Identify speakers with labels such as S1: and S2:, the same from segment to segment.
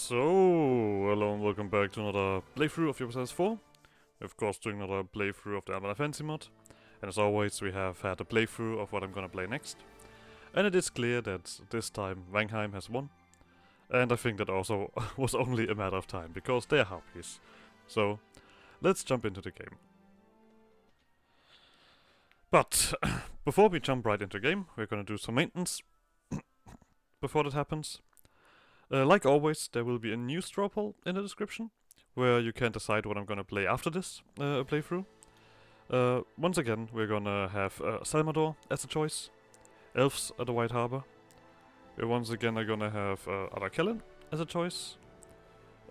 S1: Hello and welcome back to another playthrough of EU4. We're of course doing another playthrough of the Anbennar fancy mod. And as always, we have had a playthrough of what I'm gonna play next. And it is clear that this time Vængheim has won. And I think that also was only a matter of time, because they're harpies. So, let's jump into the game. But, before we jump right into the game, we're gonna do some maintenance before that happens. Like always, there will be a new straw poll in the description, where you can decide what I'm gonna play after this playthrough. Once again, we're gonna have Salvador as a choice, elves at the White Harbor. We once again are gonna have Arakellen as a choice,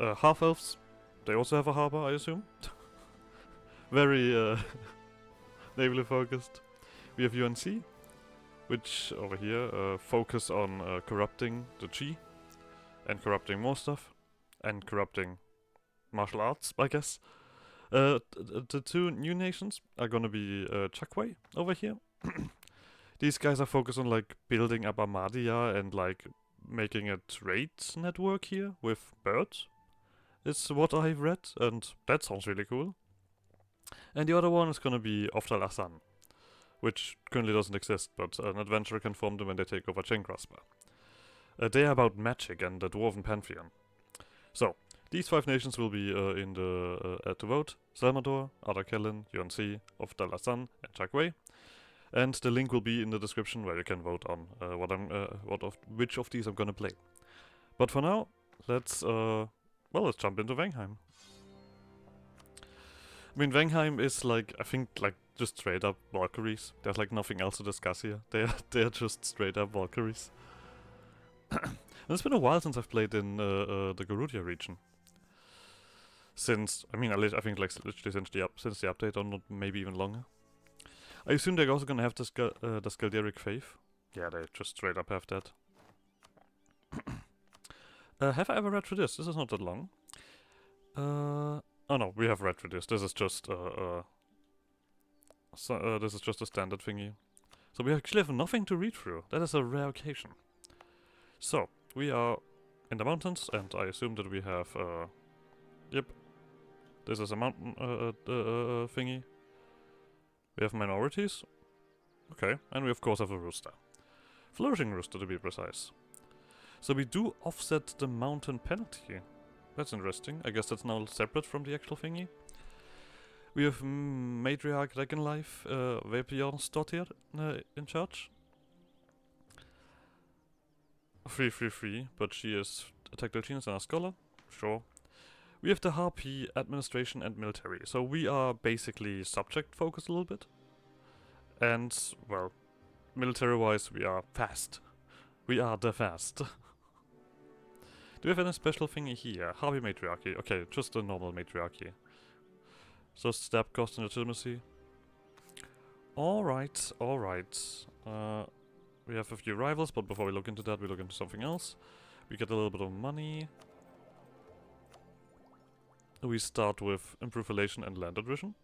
S1: half-elves, they also have a harbor, I assume. Very navally focused. We have UNC, which over here focus on corrupting the G. And corrupting more stuff. And corrupting martial arts, I guess. The two new nations are gonna be Chakway over here. These guys are focused on like building up Armadia and like making a trade network here with birds. It's what I've read, and that sounds really cool. And the other one is gonna be Oftal Asan, which currently doesn't exist, but an adventurer can form them when they take over Chain Grasper. They are about magic and the Dwarven Pantheon. So, these 5 nations will be in the at the vote: Salvador, Arakellen, UNC, Oftal Asan, and Chakway. And the link will be in the description where you can vote on which of these I'm gonna play. But for now, let's jump into Vængheim. I mean, Vængheim is like, I think, like just straight up Valkyries. There's like nothing else to discuss here. They're just straight up Valkyries. And it's been a while since I've played in the Garudia region. Since, I think like literally since the update, or not, maybe even longer. I assume they're also gonna have the Skalderic Faith. Yeah, they just straight up have that. Have I ever read through this? This is not that long. Oh no, we have read through this. This is just this is just a standard thingy. So we actually have nothing to read through. That is a rare occasion. So, we are in the mountains, and I assume that we have, yep, this is a mountain, thingy. We have minorities, okay, and we of course have a rooster. Flourishing rooster, to be precise. So we do offset the mountain penalty. That's interesting. I guess that's now separate from the actual thingy. We have Matriarch Regenlife, Vapjornsdottir, in charge. 333, but she is a tactical genius and a scholar. Sure. We have the Harpy, administration, and military. So we are basically subject focused a little bit. And, well, military-wise, we are fast. We are the fast. Do we have any special thingy here? Harpy matriarchy. Okay, just a normal matriarchy. So stab cost and legitimacy. Alright, alright. We have a few rivals, but before we look into that, we look into something else. We get a little bit of money. We start with improved relation and land attrition.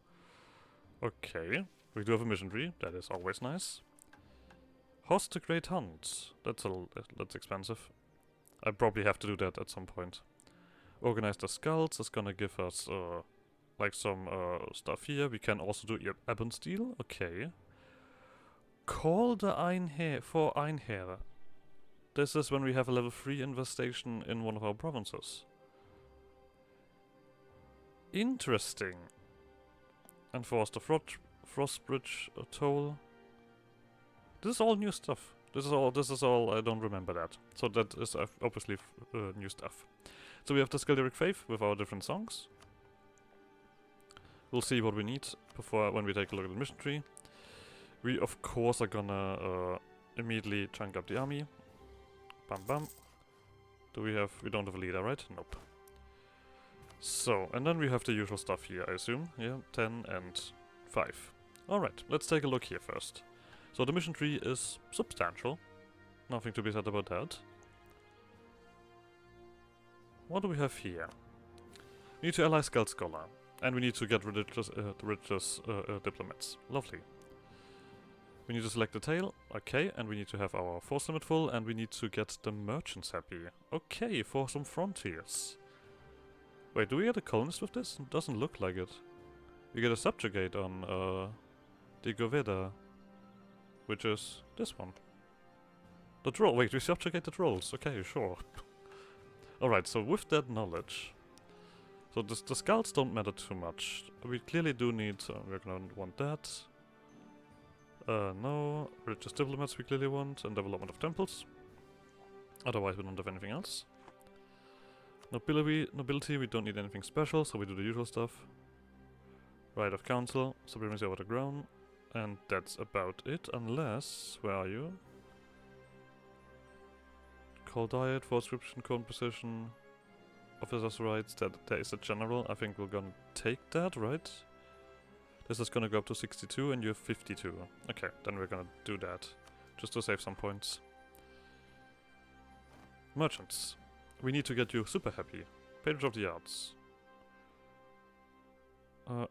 S1: Okay. We do have a mission tree. That is always nice. Host the Great Hunt. That's expensive. I probably have to do that at some point. Organize the Skulls is gonna give us like some stuff here. We can also do Ebon Steel. Okay. Call the Einherr for Einherr. This is when we have a level 3 infestation in one of our provinces. Interesting. Enforce the Frostbridge toll. This is all new stuff. This is all, I don't remember that. So that is obviously new stuff. So we have the Skalderic Faith with our different songs. We'll see what we need when we take a look at the mission tree. We of course are gonna immediately chunk up the army. Bam bam. We don't have a leader, right? Nope. So, and then we have the usual stuff here, I assume. Yeah, 10 and 5. Alright, let's take a look here first. So the mission tree is substantial. Nothing to be said about that. What do we have here? We need to ally Skald Scholar. And we need to get religious diplomats. Lovely. We need to select the tail, okay, and we need to have our force limit full, and we need to get the merchants happy. Okay, for some frontiers. Wait, do we get a colonist with this? Doesn't look like it. We get a subjugate on the Goveda, which is this one. The troll. Wait, we subjugate the trolls. Okay, sure. Alright, so with that knowledge, so the scouts don't matter too much. We clearly do need. We're gonna want that. No. Religious diplomats we clearly want, and development of temples. Otherwise, we don't have anything else. Nobility, we don't need anything special, so we do the usual stuff. Right of council, supremacy over the crown, and that's about it, unless... Where are you? Call diet, for inscription, composition, officers' rights, there is a general. I think we're gonna take that, right? This is gonna go up to 62 and you have 52. Okay, then we're gonna do that, just to save some points. Merchants. We need to get you super happy. Patron of the arts.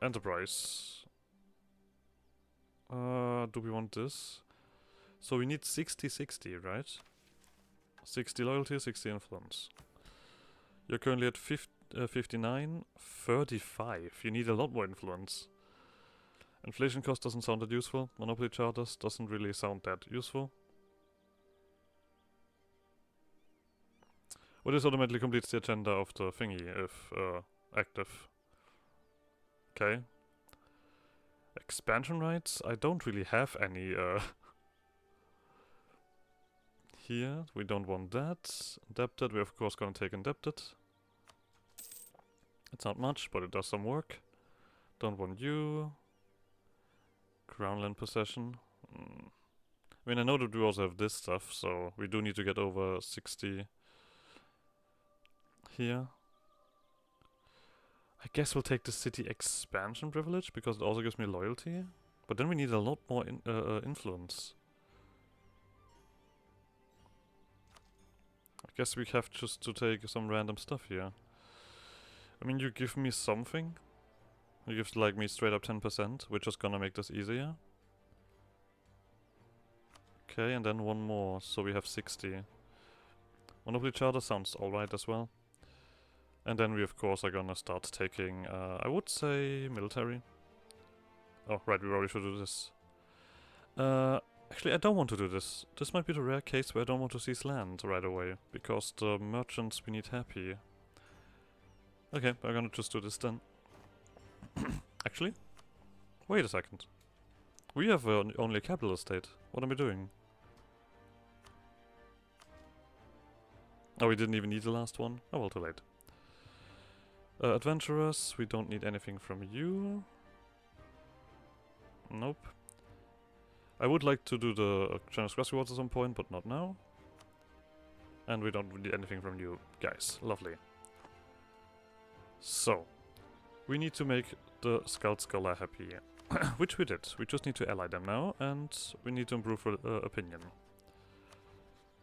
S1: Enterprise. Do we want this? So we need 60-60, right? 60 loyalty, 60 influence. You're currently at 59, 35. You need a lot more influence. Inflation cost doesn't sound that useful. Monopoly charters doesn't really sound that useful. Well, this automatically completes the agenda of the thingy if active. Okay. Expansion rights? I don't really have any here. We don't want that. Indebted, we're of course gonna take indebted. It's not much, but it does some work. Don't want you. Crown land possession. I mean, I know that we also have this stuff, so we do need to get over 60 here. I guess we'll take the city expansion privilege, because it also gives me loyalty. But then we need a lot more influence. I guess we have just to take some random stuff here. I mean, you give me something. You give like me straight up 10%, which is gonna make this easier. Okay, and then one more, so we have 60. Monopoly charter sounds alright as well. And then we of course are gonna start taking, I would say, military. Oh, right, we probably should do this. Actually, I don't want to do this. This might be the rare case where I don't want to seize land right away, because the merchants we need happy. Okay, we're gonna just do this then. Actually, wait a second. We have only a capital estate. What am I doing? Oh, we didn't even need the last one? Oh well, too late. Adventurers, we don't need anything from you. Nope. I would like to do the generous quest rewards at some point, but not now. And we don't need anything from you guys. Lovely. So, we need to make the Scout Scholar happy. Which we did. We just need to ally them now, and we need to improve opinion.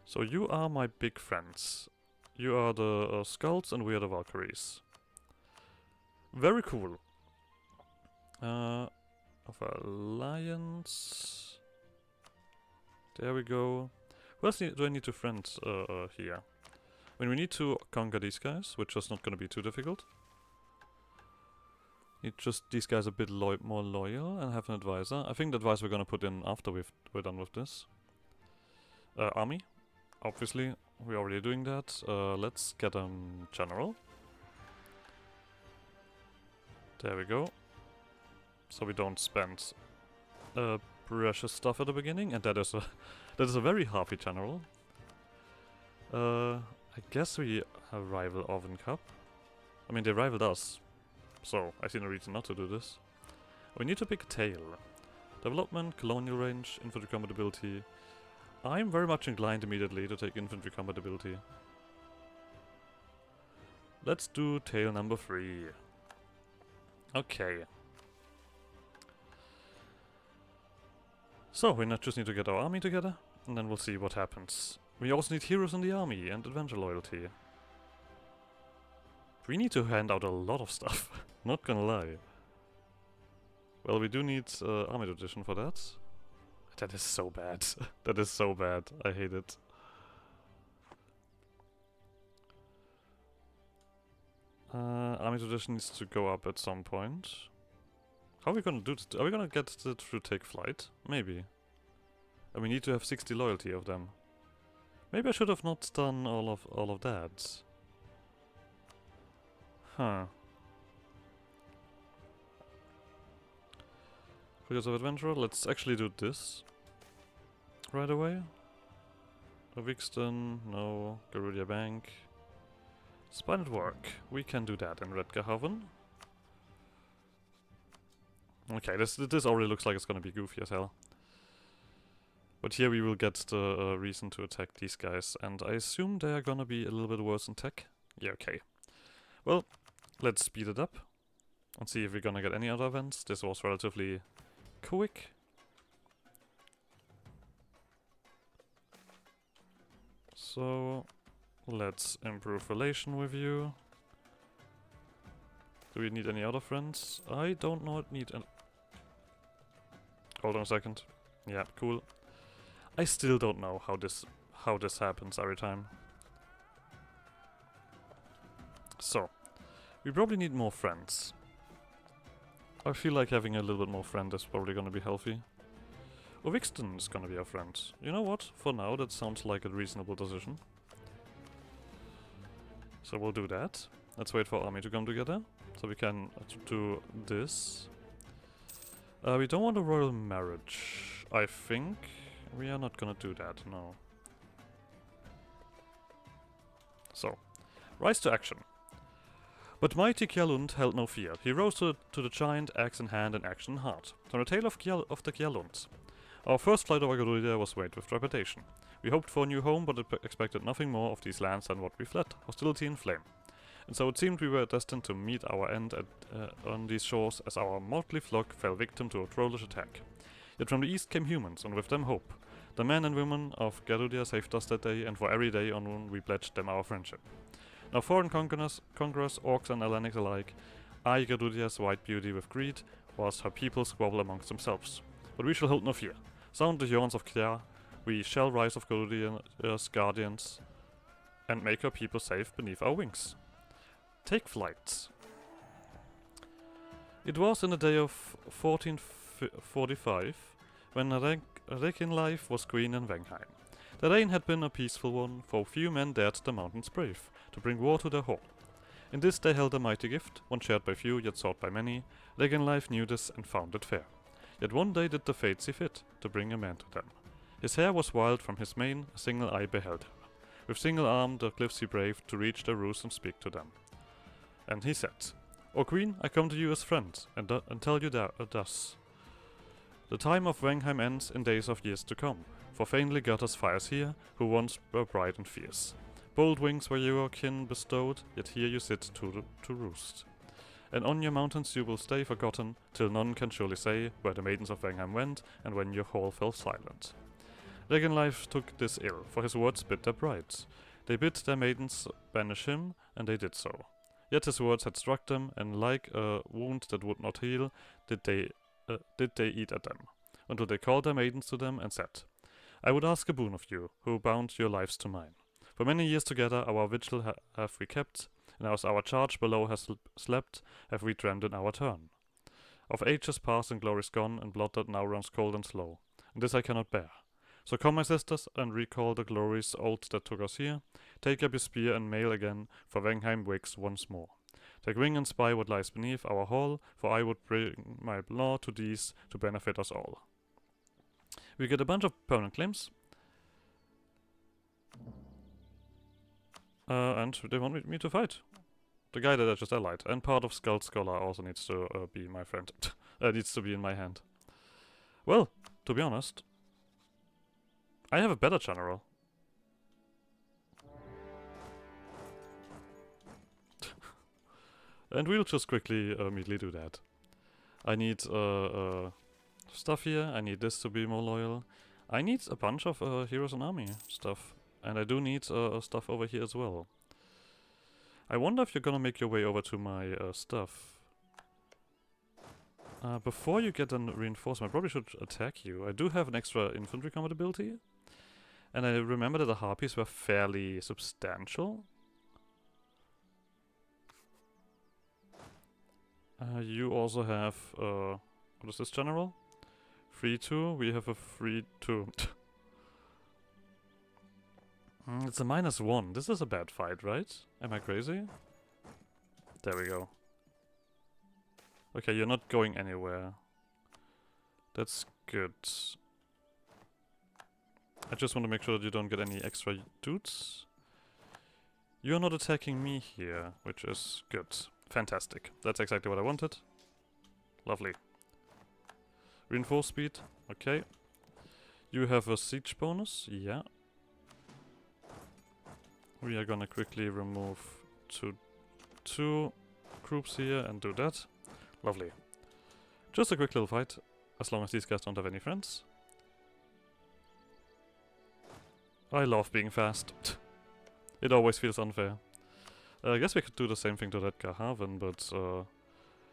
S1: So you are my big friends. You are the Scouts and we are the Valkyries. Very cool. Of alliance. There we go. Who else do I need to friend here? I mean, we need to conquer these guys, which is not going to be too difficult. Need just these guys a bit more loyal and have an advisor. I think the advisor we're going to put in after we're done with this. Army. Obviously, we're already doing that. Let's get a general. There we go. So we don't spend precious stuff at the beginning, and that is a very harpy general. I guess we rival Oven Cup. I mean, they rivaled us, so I see no reason not to do this. We need to pick a tail. Development, colonial range, infantry compatibility. I'm very much inclined immediately to take infantry compatibility. Let's do tail number 3. Okay. So, we just need to get our army together, and then we'll see what happens. We also need heroes in the army and adventure loyalty. We need to hand out a lot of stuff, not gonna lie. Well, we do need army tradition for that. That is so bad. That is so bad. I hate it. Army tradition needs to go up at some point. How are we gonna do this? Are we gonna get it to take flight? Maybe. And we need to have 60 loyalty of them. Maybe I should have not done all of that. Huh. Because of adventurer, let's actually do this right away. Wixton, no. Garudia Bank. Spined work. We can do that in Redgerhaven. Okay, this already looks like it's gonna be goofy as hell. But here we will get the reason to attack these guys, and I assume they are gonna be a little bit worse in tech. Yeah, okay. Well, let's speed it up and see if we're gonna get any other events. This was relatively quick. So, let's improve relation with you. Do we need any other friends? I don't need an... Hold on a second. Yeah, cool. I still don't know how this happens every time. So, we probably need more friends. I feel like having a little bit more friend is probably gonna be healthy. Wixton is gonna be our friend. You know what? For now, that sounds like a reasonable decision. So we'll do that. Let's wait for army to come together, so we can do this. We don't want a royal marriage, I think. We are not gonna do that, no. So, rise to action. But mighty Kjalund held no fear. He rose to the giant, axe in hand and action in heart. From the tale of the Kjalund. Our first flight over Garudia was weighed with trepidation. We hoped for a new home, but expected nothing more of these lands than what we fled, hostility and flame. And so it seemed we were destined to meet our end on these shores as our motley flock fell victim to a trollish attack. Yet from the east came humans, and with them hope. The men and women of Garudia saved us that day, and for every day on we pledged them our friendship. Now foreign conquerors, orcs and Atlantics alike, eye Garudia's white beauty with greed, whilst her people squabble amongst themselves. But we shall hold no fear. Sound the horns of Kja, we shall rise of Garudia's guardians, and make her people safe beneath our wings. Take flight. It was in the day of 1445, when Reginleif was queen in Vængheim. The reign had been a peaceful one, for few men dared the mountains brave, to bring war to their hall. In this they held a mighty gift, one shared by few, yet sought by many. Reginleif knew this and found it fair. Yet one day did the fate see fit, to bring a man to them. His hair was wild from his mane, a single eye beheld her. With single arm the cliffs he braved, to reach their roost and speak to them. And he said, O Queen, I come to you as friend, and tell you thus. The time of Vængheim ends in days of years to come, for faintly Gutters fires here, who once were bright and fierce. Bold wings were your kin bestowed, yet here you sit to roost. And on your mountains you will stay forgotten, till none can surely say where the maidens of Vængheim went, and when your hall fell silent. Reginleif took this ill, for his words bit their brides. They bid their maidens banish him, and they did so. Yet his words had struck them, and like a wound that would not heal, did they eat at them, until they called their maidens to them and said, I would ask a boon of you, who bound your lives to mine. For many years together our vigil have we kept, and as our charge below has slept, have we dreamed in our turn. Of ages past and glories gone, and blood that now runs cold and slow, and this I cannot bear. So come, my sisters, and recall the glories old that took us here. Take up your spear and mail again, for Vængheim wakes once more. Take wing and spy what lies beneath our hall, for I would bring my law to these to benefit us all. We get a bunch of permanent claims. And they want me to fight. The guy that I just allied. And part of Skull Scholar also needs to be my friend. Needs to be in my hand. Well, to be honest, I have a better general. And we'll just quickly immediately do that. I need stuff here. I need this to be more loyal. I need a bunch of Heroes and Army stuff. And I do need stuff over here as well. I wonder if you're gonna make your way over to my stuff. Before you get a reinforcement, I probably should attack you. I do have an extra infantry combat ability. And I remember that the harpies were fairly substantial. You also have, what is this, general? 3-2, we have a 3-2. It's a -1. This is a bad fight, right? Am I crazy? There we go. Okay, you're not going anywhere. That's good. I just want to make sure that you don't get any extra dudes. You're not attacking me here, which is good. Fantastic. That's exactly what I wanted. Lovely. Reinforce speed. Okay. You have a siege bonus. Yeah. We are gonna quickly remove two groups here and do that. Lovely. Just a quick little fight, as long as these guys don't have any friends. I love being fast. It always feels unfair. I guess we could do the same thing to that Gahaven, but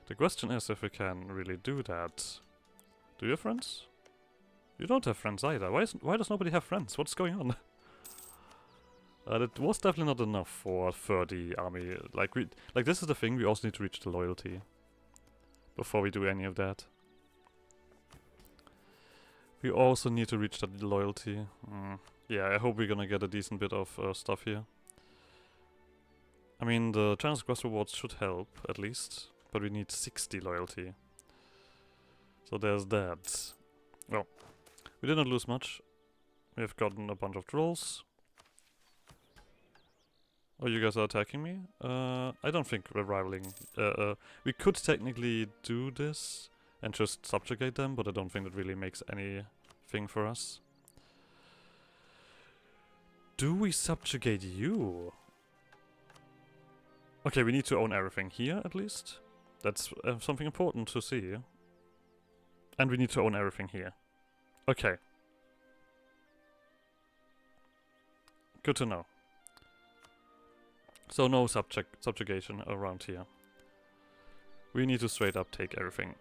S1: the question is if we can really do that. Do you have friends? You don't have friends either. Why does nobody have friends? What's going on? That was definitely not enough for 30 army. Like this is the thing. We also need to reach the loyalty before we do any of that. We also need to reach that loyalty. Yeah, I hope we're gonna get a decent bit of stuff here. I mean, the chance quest rewards should help, at least. But we need 60 loyalty. So there's that. Well, we did not lose much. We have gotten a bunch of trolls. Oh, you guys are attacking me? I don't think we're rivaling. We could technically do this and just subjugate them, but I don't think that really makes anything for us. Do we subjugate you? Okay, we need to own everything here, at least. That's something important to see. And we need to own everything here. Okay. Good to know. So no subjugation around here. We need to straight up take everything.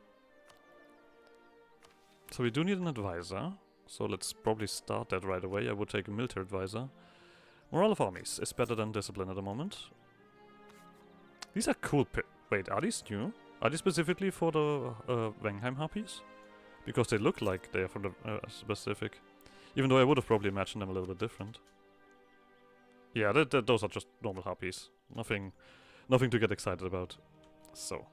S1: So we do need an advisor. So let's probably start that right away. I would take a military advisor. Morale of armies is better than discipline at the moment. These are cool wait, are these new? Are these specifically for the Vængheim harpies? Because they look like they are from the specific. Even though I would have probably imagined them a little bit different. Yeah, those are just normal harpies. Nothing to get excited about. So,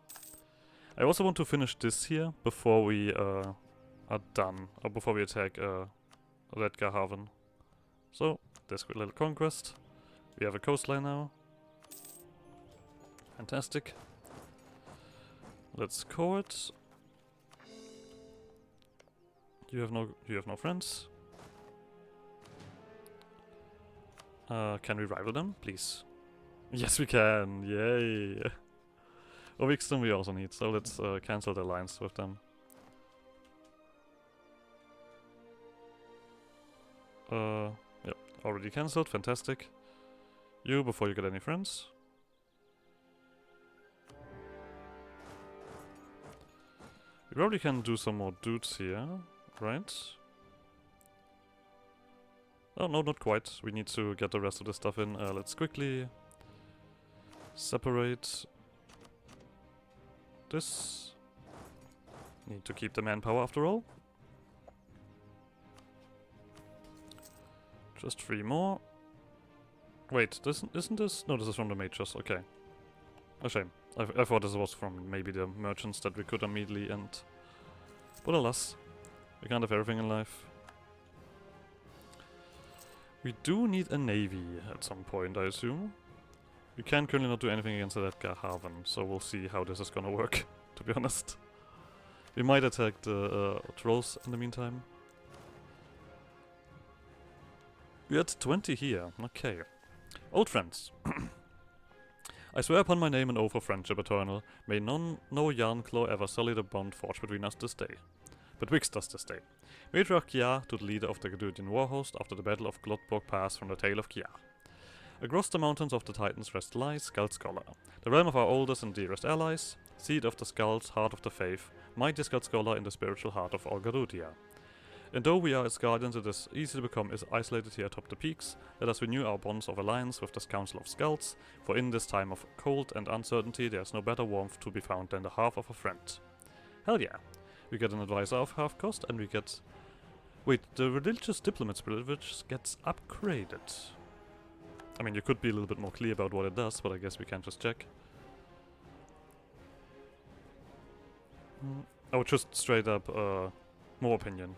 S1: I also want to finish this here before we are done, or before we attack Red Gahaven. So, this little conquest. We have a coastline now. Fantastic. Let's core it. You have no friends. Can we rival them, please? Yes, we can! Yay! Ovixton we also need, so let's cancel the alliance with them. Yep, already cancelled, fantastic. You, before you get any friends. We probably can do some more dudes here, right? Oh, no, not quite. We need to get the rest of the stuff in. Let's quickly separate this. Need to keep the manpower after all. Just 3 more. Wait, isn't this? No, this is from the mages. Okay. A shame. I thought this was from maybe the merchants that we could immediately end. But alas, we can't have everything in life. We do need a navy at some point, I assume. We can currently not do anything against that Gahaven, so we'll see how this is gonna work, to be honest. We might attack the trolls in the meantime. We're at 20 here, okay. Old friends. I swear upon my name and oath of friendship eternal, may no Yarnclaw ever sully the bond forged between us this day. Betwixt us this day. Matriarch Kiar to the leader of the Gadudian war host after the battle of Glotborg Pass from the tale of Kiar. Across the mountains of the Titans rest lies Skull Scholar, the realm of our oldest and dearest allies, seat of the skulls, heart of the faith, my Discard Scholar in the spiritual heart of Olgarudia. And though we are its guardians, it is easy to become isolated here atop the peaks. Let us renew our bonds of alliance with this Council of Skulls, for in this time of cold and uncertainty there is no better warmth to be found than the half of a friend. Hell yeah! We get an advisor of half cost, and we get... Wait, the religious diplomat's privilege gets upgraded. I mean, you could be a little bit more clear about what it does, but I guess we can just check. Oh, just straight up, more opinion.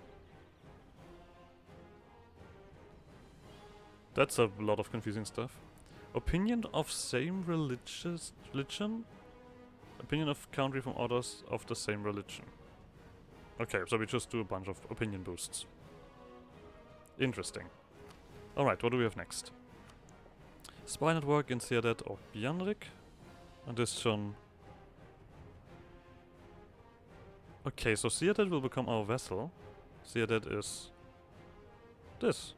S1: That's a lot of confusing stuff. Opinion of same religion? Opinion of country from others of the same religion. Okay, so we just do a bunch of opinion boosts. Interesting. Alright, what do we have next? Spy network in Theodet or Björnrik. Addition. Okay, so Theodet will become our vessel. Theodet is this.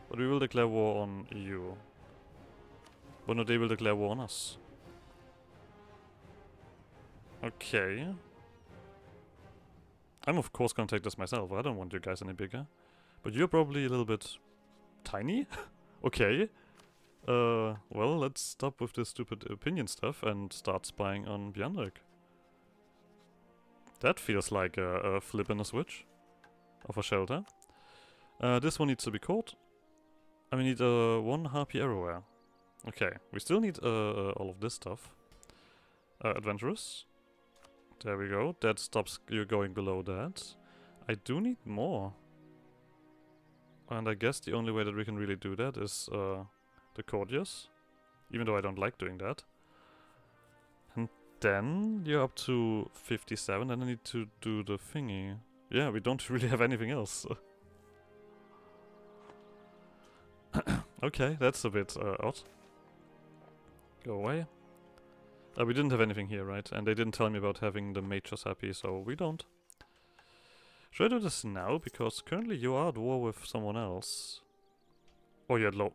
S1: But we will declare war on EU. But no, they will declare war on us. Okay. I'm of course gonna take this myself. I don't want you guys any bigger. But you're probably a little bit tiny? Okay. Well, let's stop with this stupid opinion stuff and start spying on Björnrik. That feels like a flip and a switch of a shelter. This one needs to be caught. And we need one harpy everywhere. Okay, we still need all of this stuff. Adventurous. There we go. That stops you going below that. I do need more. And I guess the only way that we can really do that is the courtiers. Even though I don't like doing that. And then you're up to 57 and I need to do the thingy. Yeah, we don't really have anything else. Okay, that's a bit odd. Go away. We didn't have anything here, right? And they didn't tell me about having the mages happy, so we don't. Should I do this now? Because currently you are at war with someone else. Or you're at war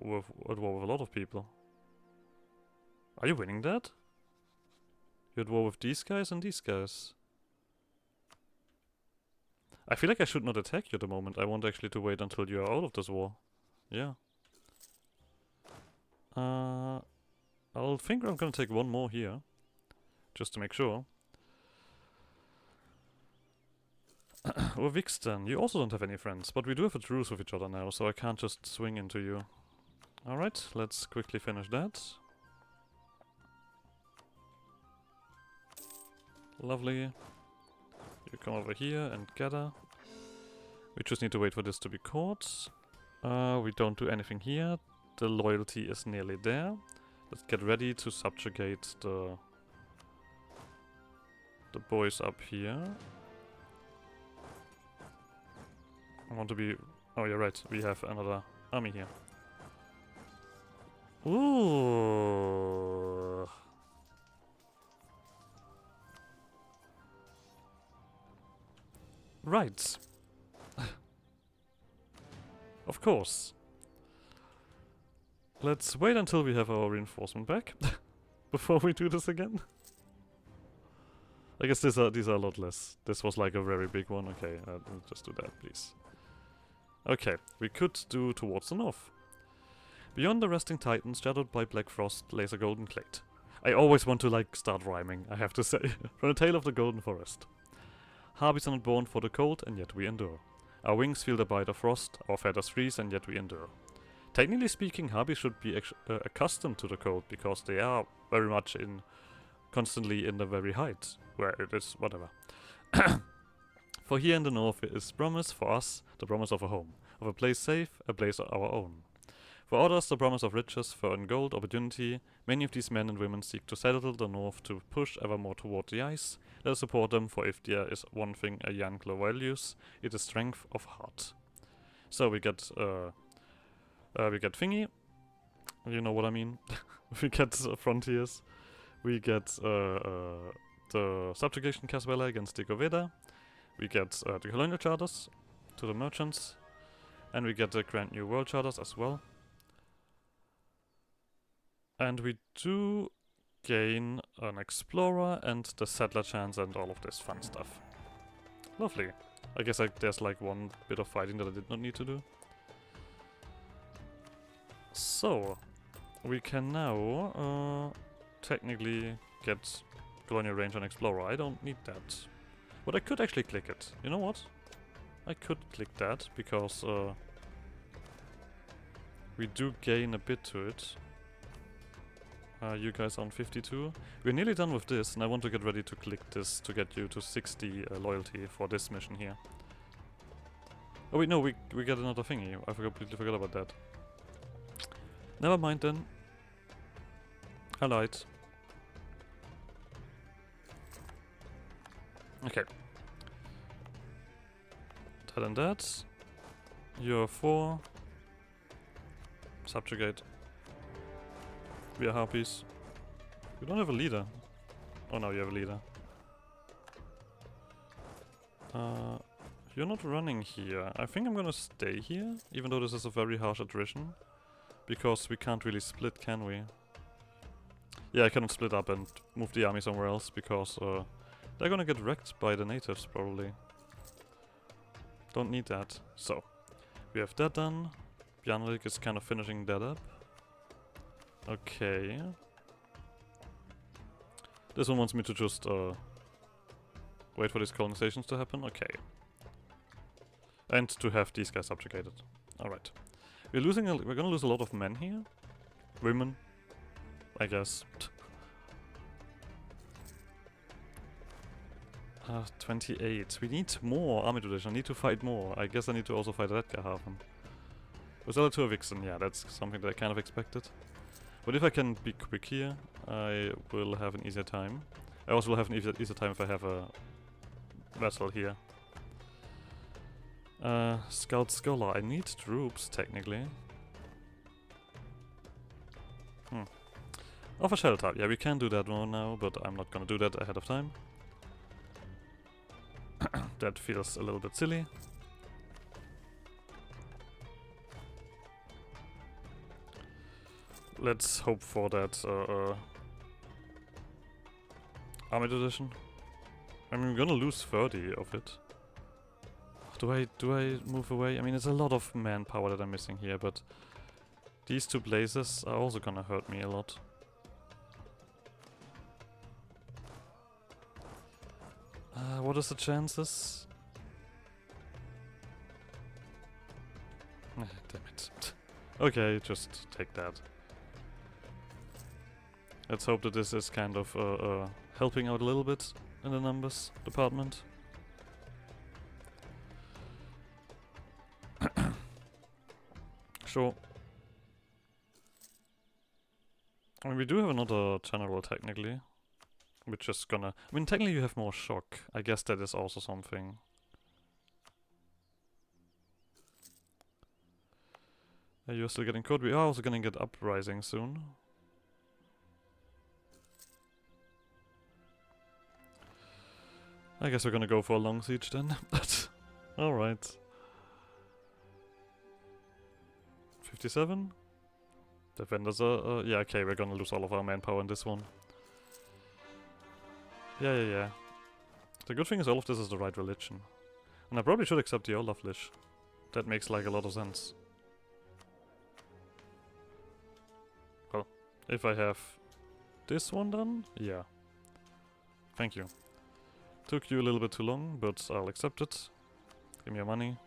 S1: with a lot of people. Are you winning that? You're at war with these guys and these guys. I feel like I should not attack you at the moment. I want actually to wait until you are out of this war. Yeah. I'll think I'm gonna take one more here. Just to make sure. Or Vixten, you also don't have any friends, but we do have a truce with each other now, so I can't just swing into you. Alright, let's quickly finish that. Lovely. You come over here and gather. We just need to wait for this to be caught. We don't do anything here. The loyalty is nearly there. Let's get ready to subjugate the boys up here. I want to be... Oh, you're right. We have another army here. Ooh. Right. Of course. Let's wait until we have our reinforcement back before we do this again. I guess these are a lot less. This was like a very big one. Okay, just do that, please. Okay, we could do towards the north. Beyond the resting titans, shadowed by black frost, lays a golden glade. I always want to like start rhyming, I have to say. From the tale of the golden forest. Harpies are not born for the cold, and yet we endure. Our wings feel the bite of frost, our feathers freeze, and yet we endure. Technically speaking, harpies should be accustomed to the cold, because they are very much constantly in the very height, where it is whatever. For here in the north is promise for us, the promise of a home, of a place safe, a place of our own. For others, the promise of riches, fur and gold, opportunity. Many of these men and women seek to settle the north to push ever more toward the ice. Let us support them, for if there is one thing a Yanklo values, it is strength of heart. So we get thingy. You know what I mean. We get frontiers. We get the subjugation Caswella against the Goveda. We get the colonial charters to the merchants. And we get the grand new world charters as well. And we do gain an explorer and the settler chance and all of this fun stuff. Lovely. I guess there's like one bit of fighting that I did not need to do. So, we can now technically get Colonial Range on Explorer. I don't need that. But I could actually click it. You know what? I could click that because we do gain a bit to it. You guys on 52. We're nearly done with this, and I want to get ready to click this to get you to 60 loyalty for this mission here. Oh wait, no, we get another thingy. I completely forgot about that. Never mind then. I lied. Okay. That and that. You're 4. Subjugate. We are harpies. You don't have a leader. Oh no, you have a leader. You're not running here. I think I'm gonna stay here, even though this is a very harsh attrition. Because we can't really split, can we? Yeah, I cannot split up and move the army somewhere else, because they're gonna get wrecked by the natives, probably. Don't need that. So, we have that done. Bjarnrik is kind of finishing that up. Okay. This one wants me to just wait for these colonizations to happen. Okay. And to have these guys subjugated. Alright. We're gonna lose a lot of men here. Women. I guess. 28. We need more army tradition. I need to fight more. I guess I need to also fight Redgarhaven. Was that to a Vixen? Yeah, that's something that I kind of expected. But if I can be quick here, I will have an easier time. I also will have an easier time if I have a vessel here. Scout Scholar. I need troops, technically. Offer shelter. Yeah, we can do that one now, but I'm not gonna do that ahead of time. That feels a little bit silly. Let's hope for that army tradition. I mean, we're gonna lose 30 of it. Do I move away? I mean, it's a lot of manpower that I'm missing here, but these two places are also gonna hurt me a lot. What is the chances? Damn it. Okay, just take that. Let's hope that this is kind of helping out a little bit in the numbers department. Sure. I mean, we do have another general technically. Which is gonna... I mean, technically you have more shock. I guess that is also something. You're still getting code. We are also gonna get uprising soon. I guess we're gonna go for a long siege then. Alright. 57? Defenders are... yeah, okay, we're gonna lose all of our manpower in this one. Yeah. The good thing is all of this is the right religion. And I probably should accept the Olaf Lish. That makes like a lot of sense. Well, if I have this one done, yeah. Thank you. Took you a little bit too long, but I'll accept it. Give me your money.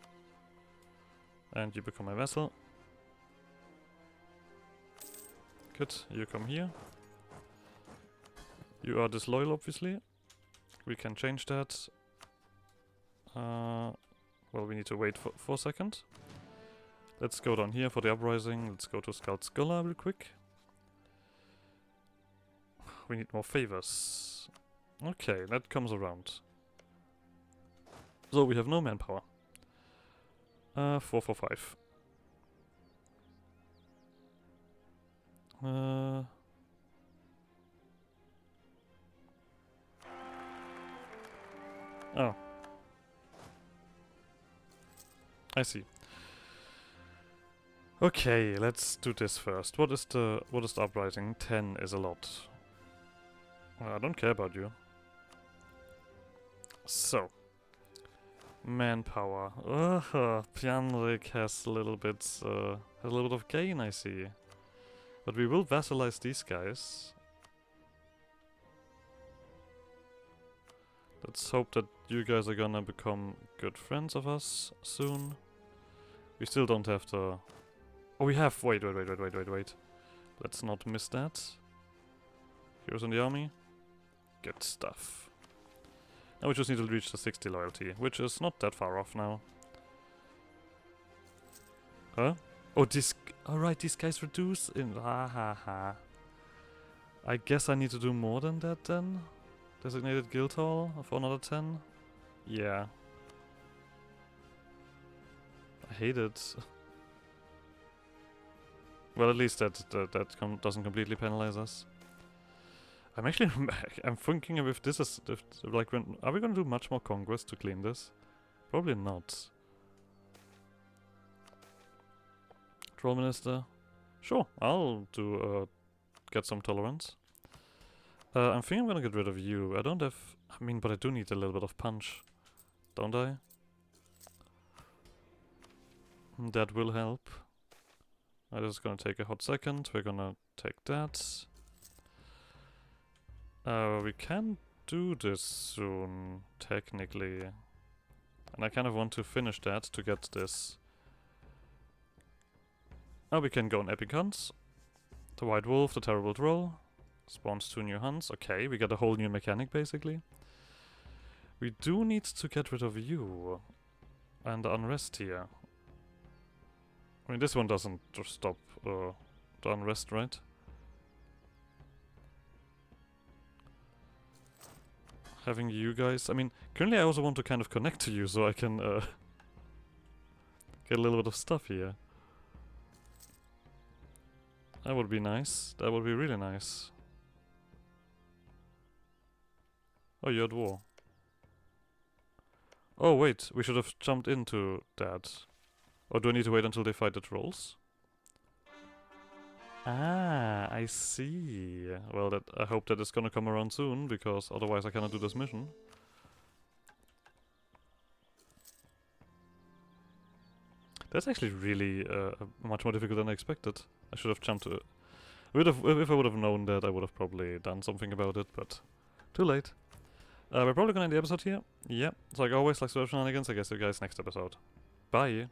S1: And you become my vassal. Good, you come here. You are disloyal, obviously. We can change that. Well, we need to wait for a second. Let's go down here for the uprising. Let's go to Scout Scholar real quick. We need more favors. Okay, that comes around. So we have no manpower. 4 for 5. Oh. I see. Okay, let's do this first. What is the uprising? 10 is a lot. I don't care about you. So. Manpower. Pianrik has a little bit of gain, I see. But we will vassalize these guys. Let's hope that you guys are gonna become good friends of us soon. We still don't have the... Oh, we have... Wait. Let's not miss that. Heroes in the army. Good stuff. Now we just need to reach the 60 loyalty, which is not that far off now. Huh? Oh, this... Alright, these guys reduce in... I guess I need to do more than that then? Designated guild hall for another 10? Yeah. I hate it. Well, at least that doesn't completely penalize us. I'm actually I'm thinking if this is like when are we gonna do much more conquest to clean this? Probably not. Troll minister. Sure, I'll do get some tolerance. I'm thinking I'm gonna get rid of you. I don't have... I mean, but I do need a little bit of punch. Don't I? That will help. I'm just gonna take a hot second. We're gonna take that. We can do this soon, technically. And I kind of want to finish that to get this. Oh, we can go on epic hunts. The White Wolf, the Terrible Troll. Spawns 2 new hunts. Okay, we get a whole new mechanic, basically. We do need to get rid of you. And the unrest here. I mean, this one doesn't just stop the unrest, right? Having you guys... I mean, currently I also want to kind of connect to you so I can get a little bit of stuff here. That would be nice. That would be really nice. Oh, you're at war. Oh, wait. We should have jumped into that. Or do I need to wait until they fight the trolls? Ah, I see. Well, I hope that is gonna come around soon, because otherwise I cannot do this mission. That's actually really much more difficult than I expected. I should have jumped to it. If I would have known that, I would have probably done something about it, but too late. We're probably gonna end the episode here. Yeah, so like always, like shenanigans. I guess see you guys next episode. Bye!